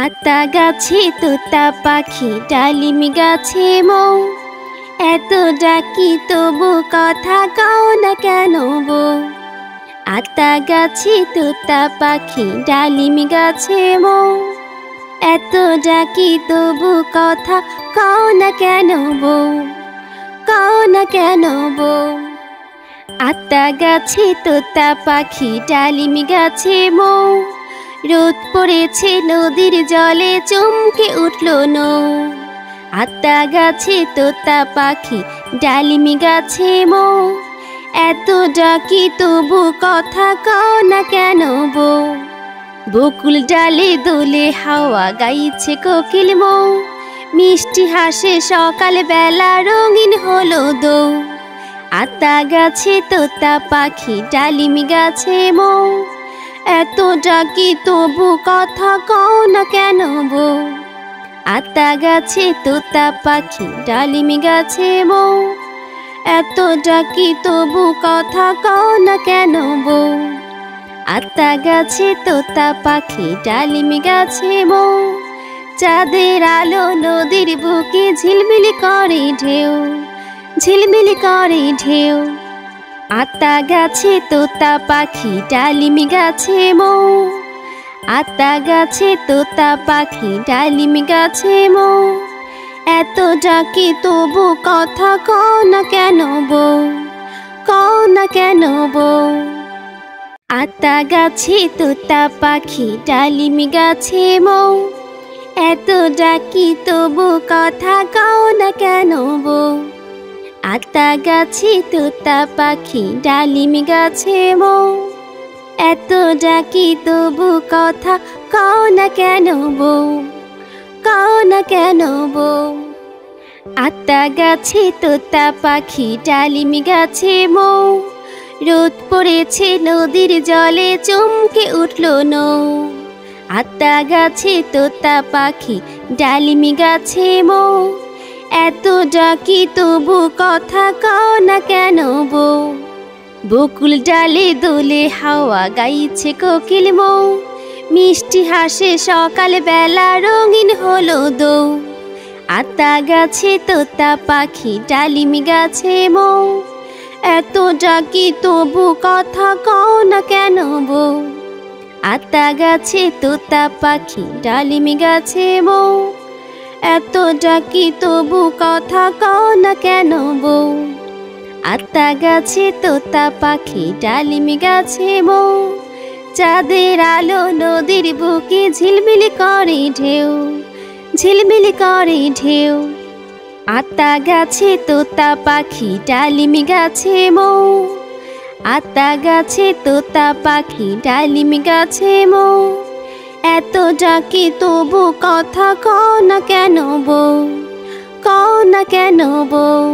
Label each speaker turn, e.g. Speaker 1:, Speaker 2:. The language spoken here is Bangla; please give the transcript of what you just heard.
Speaker 1: আতা গাছে তোতা পাখি ডালিম গাছে মৌ, এত ডাকি তবু কথা কও না কেন বউ। আতা গাছে তোতা পাখি ডালিম গাছে মৌ, এত ডাকি তবু কথা কও না কেন বউ, কও না কেন বউ। আতা গাছে তোতা পাখি ডালিম গাছে মৌ, রোদ পড়েছে নদীর জলে চমকে উঠল নৌ। আতা গাছে তোতা পাখি ডালিম গাছে মৌ, এত ডাকি তবু কথা কও না কেন বউ। বকুল ডালে দোলে হাওয়া গাইছে কোকিল মৌ, মিষ্টি হাসে সকাল বেলা রঙিন হলো দৌ। আতা গাছে তোতা পাখি ডালিম গাছে মৌ, এত ডাকি তবু কথা কও না কেন বউ। আতা গাছে তোতা পাখি ডালিম গাছে মৌ, এত ডাকি তবু কথা কও না কেন বউ। আতা গাছে তোতা পাখি ডালিম গাছে মৌ, চাঁদের আলো নদীর বুকে ঝিলমিলি করে ঢেউ, ঝিলমিলি করে ঢেউ। আতা গাছে তোতা পাখি ডালিম গাছে মৌ, আতা গাছে তোতা পাখি ডালিম গাছে মৌ, এত ডাকি তবু কথা কও না কেন বউ, কও না কেন বউ। আতা গাছে তোতা পাখি ডালিম গাছে মৌ, এত ডাকি তবু কথা কও না কেন বউ। আতা গাছে তোতা পাখি ডালিম গাছে মৌ, এত ডাকি তবু কথা কও না কেন বউ, কও না কেন বউ। আতা গাছে তোতা পাখি ডালিম গাছে মৌ, রোদ পড়েছে নদীর জলে চমকে উঠল নৌ। আতা গাছে তোতা পাখি ডালিম গাছে মৌ, এত ডাকি তবু কথা কও না কেন বউ। বকুল ডালে দোলে হাওয়া গাইছে কোকিল মৌ, মিষ্টি হাসে সকাল বেলা রঙিন হলো দৌ। আতা গাছে তোতা পাখি ডালিম গাছে মৌ, এত ডাকি তবু কথা কও না কেন বউ। আতা গাছে তোতা পাখি ডালিম গাছে মৌ, এত ডাকি তবু কথা কও না কেন বউ। আতা গাছে তোতা পাখি ডালিম গাছে মৌ, চাঁদের আলো নদীর বুকে ঝিলমিলি করে ঢেউ, ঝিলমিলি করে ঢেউ। আতা গাছে তোতা পাখি ডালিম গাছে মৌ, আতা গাছে তোতা পাখি ডালিম গাছে মৌ, এত ডাকি তবু কথা কও না কেন বউ, কও না কেন বউ।